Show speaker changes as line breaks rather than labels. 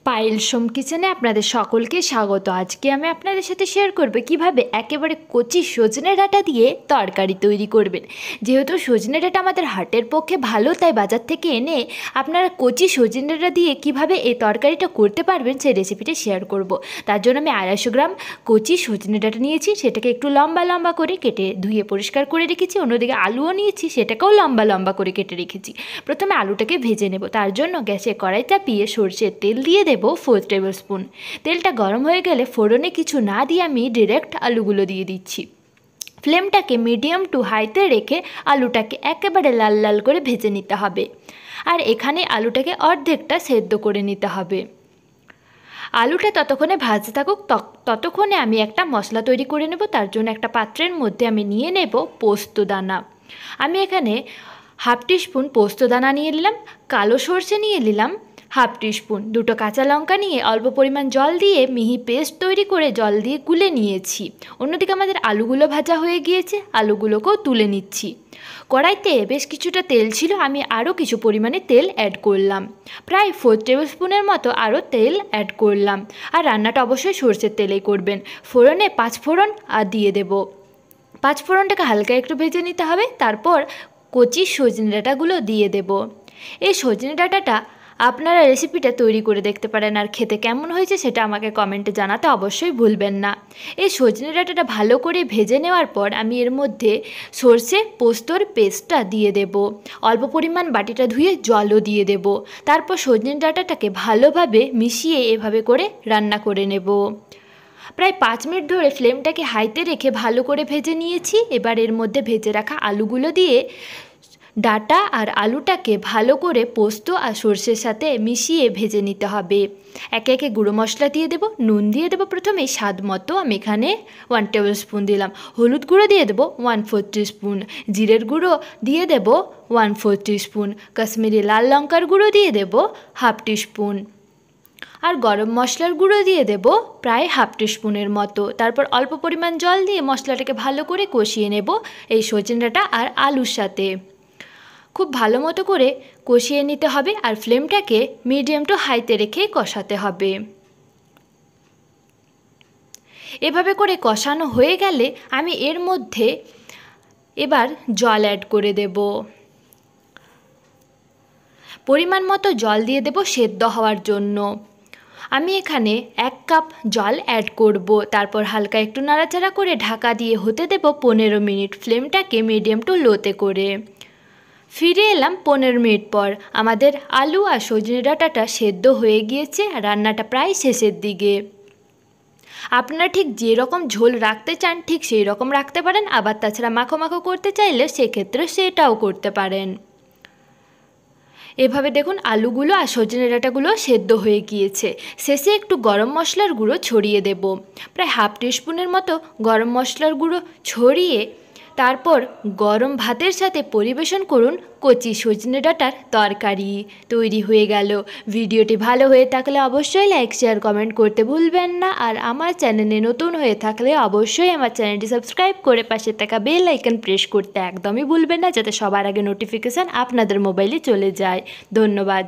পায়েল সোম কিচেনে আপনাদের সকলকে স্বাগত। আজকে আমি আপনাদের সাথে শেয়ার করব কিভাবে একেবারে কচি সজনে ডাঁটা দিয়ে তরকারি তৈরি করবেন। যেহেতু সজনে ডাঁটা আমাদের হার্টের পক্ষে ভালো, তাই বাজার থেকে এনে আপনারা কচি সজনে ডাঁটা দিয়ে কিভাবে এই তরকারিটা করতে পারবেন সেই রেসিপিটা শেয়ার করব। তার জন্য আমি 250 গ্রাম কচি সজনে ডাঁটা নিয়েছি, সেটাকে একটু লম্বা লম্বা করে কেটে ধুয়ে পরিষ্কার করে রেখেছি। অন্যদিকে আলুও নিয়েছি, সেটাকেও লম্বা লম্বা করে কেটে রেখেছি। প্রথমে আলুটাকে ভেজে নেব। তার জন্য গ্যাসে কড়াই চাপিয়ে সরষের তেল দিয়ে দেব 4 টেবিল স্পুন। তেলটা গরম হয়ে গেলে ফোড়নে কিছু না দিয়ে আমি ডিরেক্ট আলুগুলো দিয়ে দিচ্ছি। ফ্লেমটাকে মিডিয়াম টু হাইতে রেখে আলুটাকে একেবারে লাল লাল করে ভেজে নিতে হবে। আর এখানে আলুটাকে অর্ধেকটা সেদ্ধ করে নিতে হবে। আলুটা ততক্ষণে ভাজতে থাকুক, ততক্ষণে আমি একটা মশলা তৈরি করে নেব। তার জন্য একটা পাত্রের মধ্যে আমি নিয়ে নেব পোস্ত দানা। আমি এখানে 1/2 টিস্পুন পোস্ত দানা নিয়ে নিলাম, কালো সর্ষে নিয়ে নিলাম 1/2 টিস্পুন, 2টো কাঁচা লঙ্কা নিয়ে অল্প পরিমাণ জল দিয়ে মিহি পেস্ট তৈরি করে জল দিয়ে গুলে নিয়েছি। অন্যদিকে আমাদের আলুগুলো ভাজা হয়ে গিয়েছে, আলুগুলোকেও তুলে নিচ্ছি। কড়াইতে বেশ কিছুটা তেল ছিল, আমি আরও কিছু পরিমাণে তেল অ্যাড করলাম, প্রায় 4 টেবিল স্পুনের মতো আরও তেল অ্যাড করলাম। আর রান্নাটা অবশ্যই সর্ষের তেলেই করবেন। ফোড়নে 5 ফোড়ন আর দিয়ে দেব। 5 ফোড়নটাকে হালকা একটু ভেজে নিতে হবে। তারপর কচি সজনে ডাঁটাগুলো দিয়ে দেব। এই সজনে ডাঁটাটা আপনারা রেসিপিটা তৈরি করে দেখতে পারেন, আর খেতে কেমন হয়েছে সেটা আমাকে কমেন্টে জানাতে অবশ্যই ভুলবেন না। এই সজনে ডাঁটাটা ভালো করে ভেজে নেওয়ার পর আমি এর মধ্যে সর্ষে পোস্তর পেস্টটা দিয়ে দেব। অল্প পরিমাণ বাটিটা ধুয়ে জলও দিয়ে দেব। তারপর সজনে ডাঁটাটাকে ভালোভাবে মিশিয়ে এভাবে করে রান্না করে নেব। প্রায় 5 মিনিট ধরে ফ্লেমটাকে হাইতে রেখে ভালো করে ভেজে নিয়েছি। এবার এর মধ্যে ভেজে রাখা আলুগুলো দিয়ে ডাঁটা আর আলুটাকে ভালো করে পোস্ত আর সর্ষের সাথে মিশিয়ে ভেজে নিতে হবে। একে একে গুঁড়ো মশলা দিয়ে দেব। নুন দিয়ে দেবো প্রথমে স্বাদ মতো, আমি এখানে 1 টেবিল স্পুন দিলাম। হলুদ গুঁড়ো দিয়ে দেবো 1/4 টিস্পুন, জিরের গুঁড়ো দিয়ে দেব 1/4 টিস্পুন, কাশ্মীরি লাল লঙ্কার গুঁড়ো দিয়ে দেব 1/2 টিস্পুন, আর গরম মশলার গুঁড়ো দিয়ে দেব প্রায় 1/2 টিস্পুনের মতো। তারপর অল্প পরিমাণ জল দিয়ে মশলাটাকে ভালো করে কষিয়ে নেব এই সজনে ডাঁটা আর আলুর সাথে। খুব ভালো মতো করে কষিয়ে নিতে হবে আর ফ্লেমটাকে মিডিয়াম টু হাইতে রেখে কষাতে হবে। এভাবে করে কষানো হয়ে গেলে আমি এর মধ্যে এবার জল অ্যাড করে দেব। পরিমাণ মতো জল দিয়ে দেব সেদ্ধ হওয়ার জন্য। আমি এখানে 1 কাপ জল অ্যাড করব। তারপর হালকা একটু নাড়াচাড়া করে ঢাকা দিয়ে হতে দেব 15 মিনিট, ফ্লেমটাকে মিডিয়াম টু লোতে করে। ফিরে এলাম 15 মিনিট পর। আমাদের আলু আর সজনে ডাঁটাটা সেদ্ধ হয়ে গিয়েছে আর রান্নাটা প্রায় শেষের দিকে। আপনারা ঠিক যেরকম ঝোল রাখতে চান ঠিক সেই রকম রাখতে পারেন, আবার তাছাড়া মাখো মাখো করতে চাইলে সেক্ষেত্রে সেটাও করতে পারেন। এভাবে দেখুন আলুগুলো আর সজনে ডাঁটাগুলো সেদ্ধ হয়ে গিয়েছে। শেষে একটু গরম মশলার গুঁড়ো ছড়িয়ে দেব, প্রায় 1/2 টিস্পুনের মতো গরম মশলার গুঁড়ো ছড়িয়ে তারপর গরম ভাতের সাথে পরিবেশন করুন। কচি সজনে ডাঁটার তরকারি তৈরি হয়ে গেল। ভিডিওটি ভালো হয়ে থাকলে অবশ্যই লাইক শেয়ার কমেন্ট করতে ভুলবেন না। আর আমার চ্যানেলে নতুন হয়ে থাকলে অবশ্যই আমার চ্যানেলটি সাবস্ক্রাইব করে পাশে থাকা বেল আইকন প্রেস করতে একদমই ভুলবেন না, যাতে সবার আগে নোটিফিকেশান আপনাদের মোবাইলে চলে যায়। ধন্যবাদ।